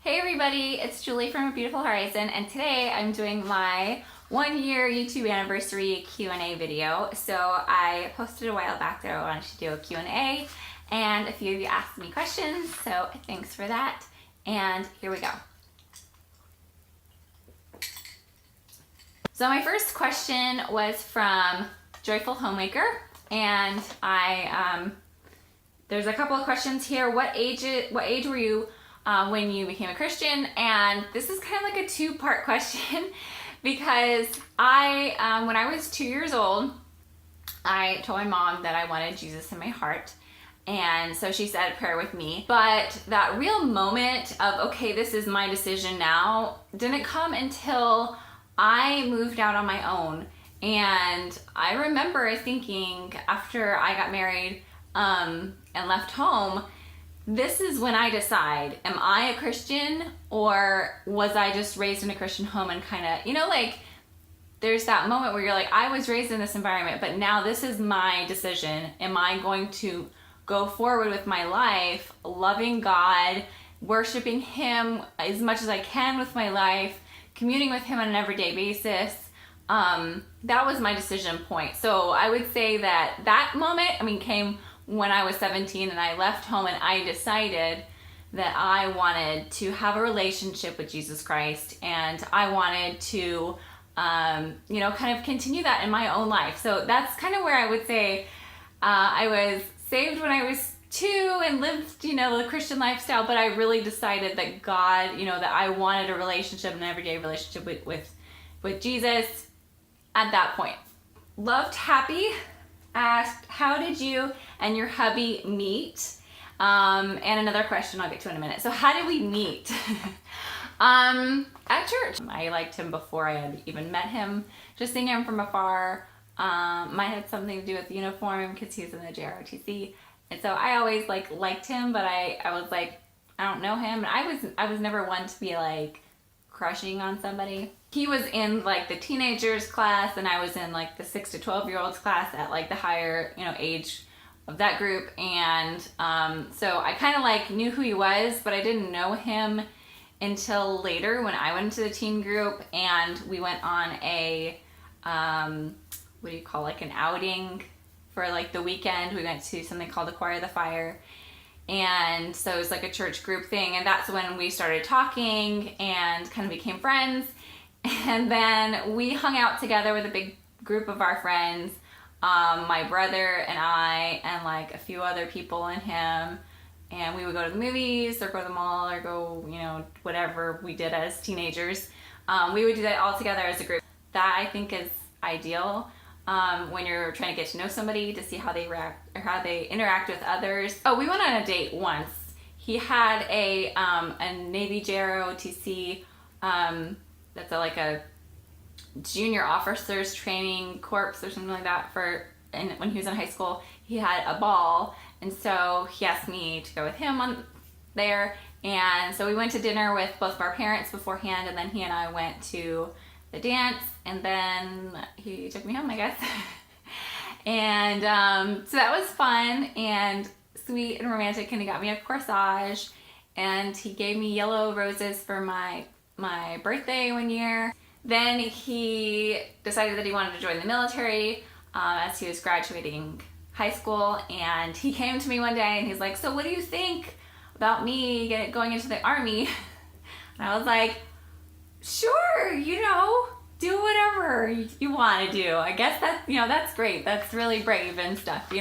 Hey everybody, it's Julie from A Beautiful Horizon, and today I'm doing my 1-year YouTube anniversary Q&A video. So I posted a while back that I wanted to do a Q&A, and a few of you asked me questions, so thanks for that. And here we go. So my first question was from Joyful Homemaker, and there's a couple of questions here. What age were you when you became a Christian? And this is kind of like a two-part question because when I was 2 years old, I told my mom that I wanted Jesus in my heart. And so she said a prayer with me. But that real moment of, okay, this is my decision now, didn't come until I moved out on my own. And I remember thinking after I got married and left home, this is when I decide, am I a Christian or was I just raised in a Christian home and kind of, like there's that moment where you're like, I was raised in this environment, but now this is my decision. Am I going to go forward with my life, loving God, worshiping Him as much as I can with my life, communing with Him on an everyday basis? That was my decision point. So I would say that moment, came when I was 17 and I left home and I decided that I wanted to have a relationship with Jesus Christ, and I wanted to, kind of continue that in my own life. So that's kind of where I would say I was saved when I was 2 and lived, the Christian lifestyle, but I really decided that God, that I wanted a relationship, an everyday relationship with Jesus at that point. Loved Happy asked, how did you and your hubby meet? And another question I'll get to in a minute. So how did we meet? At church. I liked him before I had even met him. Just seeing him from afar might have something to do with the uniform because he was in the JROTC. And so I always liked him, but I was like, I don't know him. And I was never one to be crushing on somebody. He was in the teenagers class, and I was in the 6 to 12-year-olds class at the higher age of that group. And so I kind of knew who he was, but I didn't know him until later when I went into the teen group and we went on a what do you call an outing for the weekend. We went to something called Acquire the Fire. And so it was a church group thing, and that's when we started talking and kind of became friends. And then we hung out together with a big group of our friends, my brother and I and a few other people and him, and we would go to the movies or go to the mall or go, whatever we did as teenagers. We would do that all together as a group. That I think is ideal. When you're trying to get to know somebody, to see how they react or how they interact with others. Oh, we went on a date once. He had a Navy JROTC, that's a junior officers training corps or something like that when he was in high school. He had a ball, and so he asked me to go with him on there. And so we went to dinner with both of our parents beforehand, and then he and I went to the dance, and then he took me home, I guess. And so that was fun and sweet and romantic, and he got me a corsage, and he gave me yellow roses for my birthday one year. Then he decided that he wanted to join the military as he was graduating high school, and he came to me one day and he's like, so what do you think about me going into the Army? And I was like, sure, do whatever you want to do. I guess that's great. That's really brave and stuff,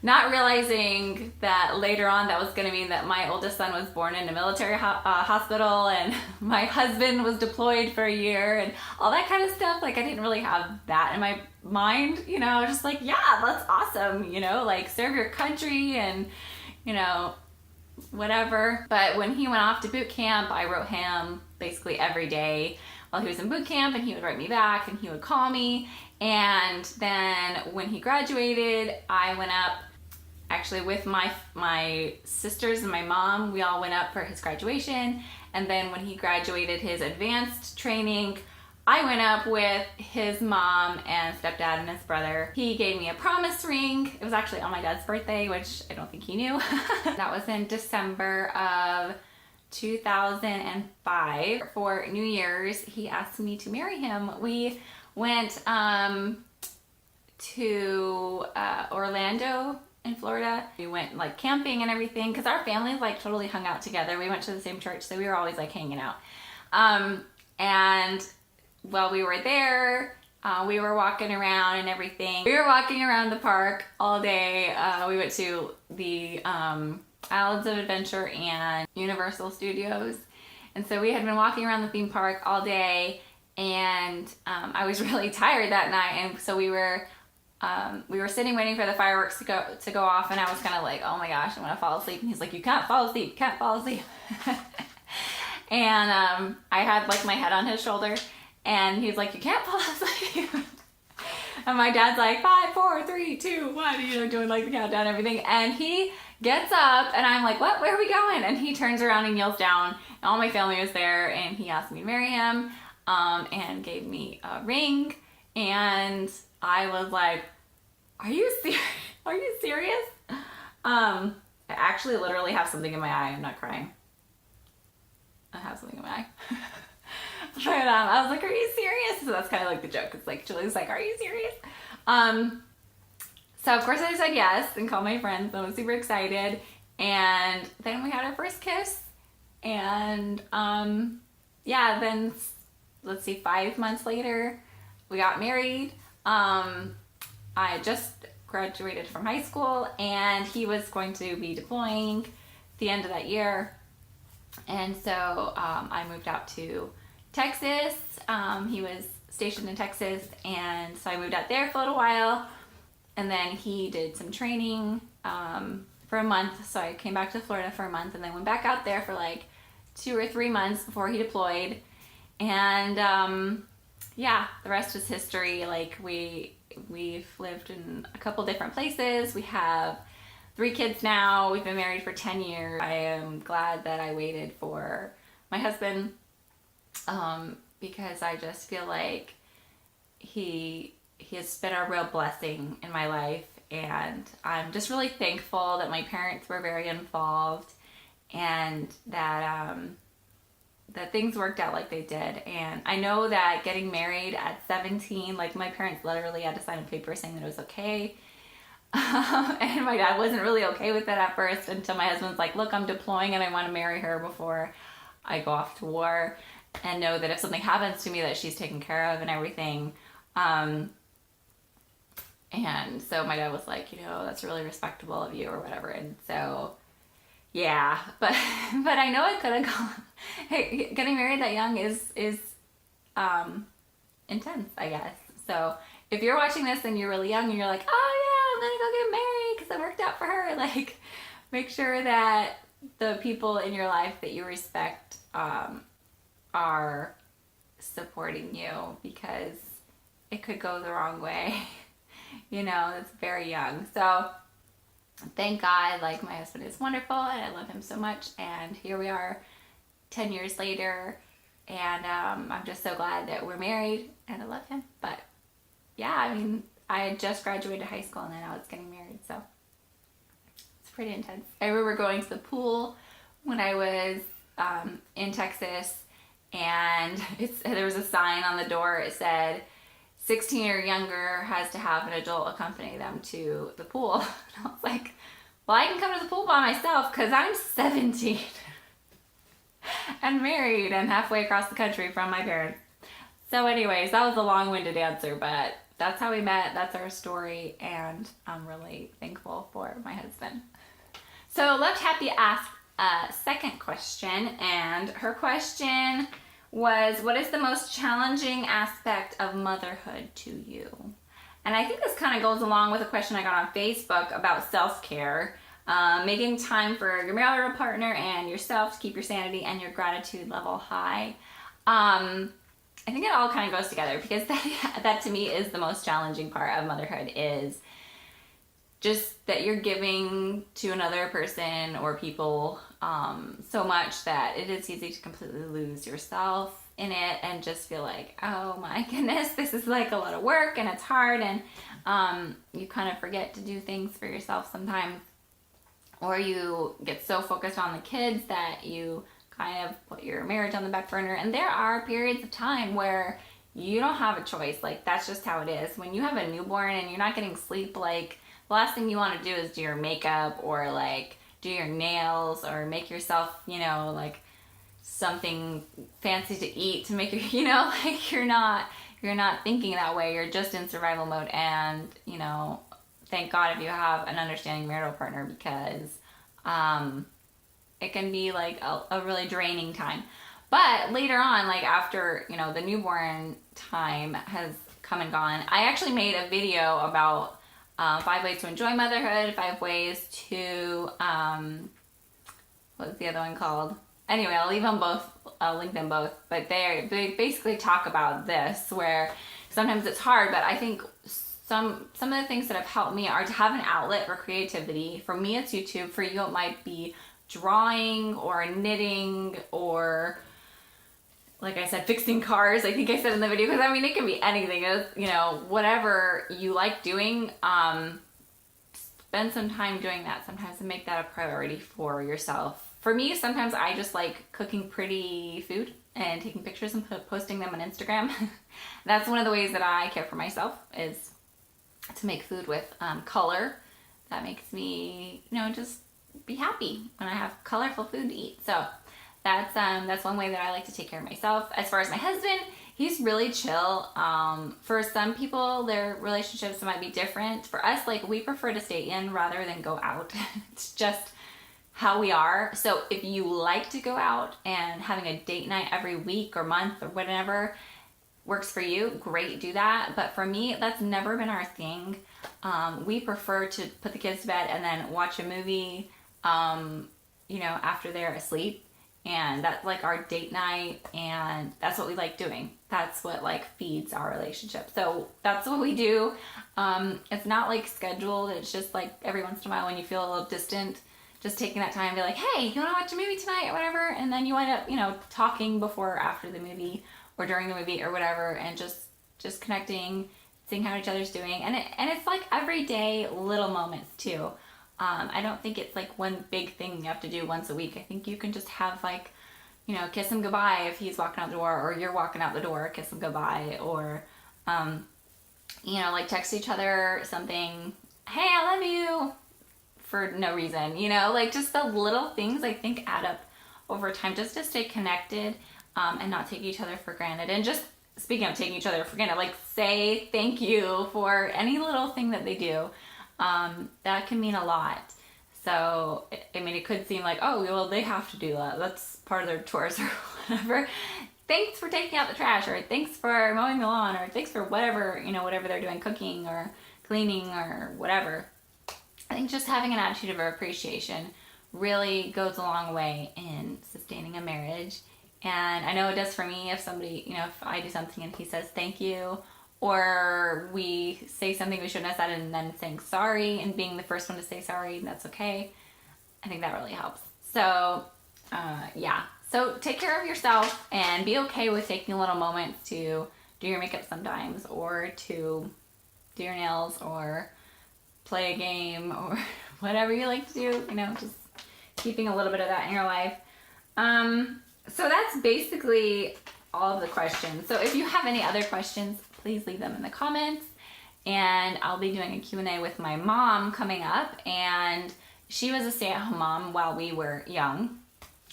Not realizing that later on that was going to mean that my oldest son was born in a military hospital, and my husband was deployed for a year and all that kind of stuff. I didn't really have that in my mind, just yeah, that's awesome, serve your country and, whatever. But when he went off to boot camp, I wrote him basically every day while he was in boot camp, and he would write me back and he would call me. And then when he graduated, I went up actually with my sisters and my mom. We all went up for his graduation. And then when he graduated his advanced training, I went up with his mom and stepdad and his brother. He gave me a promise ring. It was actually on my dad's birthday, which I don't think he knew. That was in December of 2005 for New Year's. He asked me to marry him. We went to Orlando in Florida. We went like camping and everything because our families like totally hung out together. We went to the same church, so we were always like hanging out. And while we were there, we were walking around and everything. We were walking around the park all day. We went to the Islands of Adventure and Universal Studios. And so we had been walking around the theme park all day, and I was really tired that night. And so we were sitting waiting for the fireworks to go off, and I was kind of like, oh my gosh, I'm gonna fall asleep. And he's like, you can't fall asleep, you can't fall asleep. And I had like my head on his shoulder, and he's like, you can't fall asleep. And my dad's like, 5, 4, 3, 2, 1, you know, doing like the countdown and everything. And he gets up, and I'm like, what? Where are we going? And he turns around and kneels down, and all my family was there, and he asked me to marry him, and gave me a ring. And I was like, are you serious? Are you serious? I actually literally have something in my eye. I'm not crying. I have something in my eye. But I was like, are you serious? So that's kind of like the joke. It's like, Julie's like, are you serious? So of course I said yes and called my friends. I was super excited. And then we had our first kiss. And yeah, then let's see, 5 months later, we got married. I just graduated from high school, and he was going to be deploying at the end of that year. And so I moved out to Texas. He was stationed in Texas, and so I moved out there for a little while, and then he did some training for a month. So I came back to Florida for a month, and then went back out there for like 2 or 3 months before he deployed. And yeah, the rest was history. Like we've lived in a couple different places. We have 3 kids now. We've been married for 10 years. I am glad that I waited for my husband, because I just feel like he has been a real blessing in my life. And I'm just really thankful that my parents were very involved, and that that things worked out like they did. And I know that getting married at 17, like my parents literally had to sign a paper saying that it was okay. And my dad wasn't really okay with that at first, until my husband's like, look, I'm deploying and I want to marry her before I go off to war, and know that if something happens to me that she's taken care of and everything. And so my dad was like, you know, that's really respectable of you or whatever. And so yeah, but I know it could have gone. Hey, getting married that young is intense, I guess. So if you're watching this and you're really young and you're like, oh yeah, I'm gonna go get married because it worked out for her, like, make sure that the people in your life that you respect are supporting you, because it could go the wrong way. You know, it's very young. So thank God, like, my husband is wonderful and I love him so much, and here we are 10 years later, and I'm just so glad that we're married, and I love him. But yeah, I mean, I had just graduated high school, and then I was getting married, so it's pretty intense. I remember going to the pool when I was in Texas, and there was a sign on the door. It said 16 or younger has to have an adult accompany them to the pool. And I was like, well, I can come to the pool by myself because I'm 17 and married and halfway across the country from my parents. So anyways, that was a long-winded answer, but that's how we met. That's our story, and I'm really thankful for my husband. So Left Happy asked a second question, and her question was, what is the most challenging aspect of motherhood to you? And I think this kind of goes along with a question I got on Facebook about self-care, making time for your marital partner and yourself to keep your sanity and your gratitude level high. I think it all kind of goes together, because that to me is the most challenging part of motherhood, is just that you're giving to another person or people so much that it is easy to completely lose yourself in it and just feel like, oh my goodness, this is like a lot of work and it's hard, and you kind of forget to do things for yourself sometimes, or you get so focused on the kids that you kind of put your marriage on the back burner. And there are periods of time where you don't have a choice. Like, that's just how it is. When you have a newborn and you're not getting sleep, like, the last thing you want to do is do your makeup or like do your nails or make yourself, you know, like something fancy to eat to make you, you know, like you're not thinking that way. You're just in survival mode. And, you know, thank God if you have an understanding marital partner, because it can be like a really draining time. But later on, like after, you know, the newborn time has come and gone, I actually made a video about 5 ways to enjoy motherhood, 5 ways to, what's the other one called? Anyway, I'll leave them both, I'll link them both. But they basically talk about this, where sometimes it's hard, but I think some of the things that have helped me are to have an outlet for creativity. For me, it's YouTube. For you, it might be drawing or knitting or, like I said, fixing cars. I think I said in the video, because I mean, it can be anything. It's, you know, whatever you like doing, spend some time doing that sometimes and make that a priority for yourself. For me, sometimes I just like cooking pretty food and taking pictures and posting them on Instagram. That's one of the ways that I care for myself, is to make food with color. That makes me, you know, just be happy when I have colorful food to eat. So that's one way that I like to take care of myself. As far as my husband, he's really chill. For some people, their relationships might be different. For us, like, we prefer to stay in rather than go out. It's just how we are. So if you like to go out, and having a date night every week or month or whatever works for you, great, do that. But for me, that's never been our thing. We prefer to put the kids to bed and then watch a movie, you know, after they're asleep. And that's like our date night, and that's what we like doing. That's what like feeds our relationship. So that's what we do. It's not like scheduled. It's just like every once in a while when you feel a little distant, just taking that time to be like, hey, you want to watch a movie tonight or whatever? And then you wind up, you know, talking before or after the movie or during the movie or whatever, and just connecting, seeing how each other's doing. And it's like everyday little moments too. I don't think it's like one big thing you have to do once a week. I think you can just have like, you know, kiss him goodbye if he's walking out the door, or you're walking out the door, kiss him goodbye, or, you know, like text each other something, hey, I love you, for no reason, you know, like just the little things I think add up over time, just to stay connected, and not take each other for granted. And just speaking of taking each other for granted, like say thank you for any little thing that they do. That can mean a lot. So, I mean, it could seem like, oh, well, they have to do that. That's part of their chores or whatever. Thanks for taking out the trash, or thanks for mowing the lawn, or thanks for whatever, you know, whatever they're doing, cooking or cleaning or whatever. I think just having an attitude of appreciation really goes a long way in sustaining a marriage. And I know it does for me. If somebody, you know, if I do something and he says thank you, or we say something we shouldn't have said and then saying sorry and being the first one to say sorry, that's okay. I think that really helps. So, yeah. So take care of yourself and be okay with taking a little moment to do your makeup sometimes, or to do your nails, or play a game, or whatever you like to do, you know, just keeping a little bit of that in your life. So that's basically all of the questions. So if you have any other questions, please leave them in the comments, and I'll be doing a Q&A with my mom coming up. And she was a stay-at-home mom while we were young,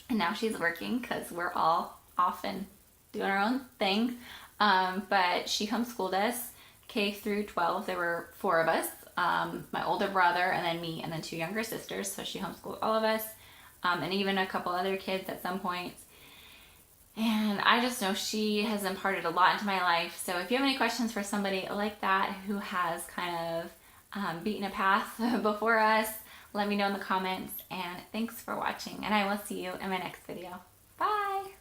and now she's working because we're all off and doing our own thing. But she homeschooled us K through 12. There were 4 of us, my older brother and then me and then 2 younger sisters. So she homeschooled all of us, and even a couple other kids at some points. And I just know she has imparted a lot into my life. So if you have any questions for somebody like that who has kind of beaten a path before us, let me know in the comments. And thanks for watching. And I will see you in my next video. Bye!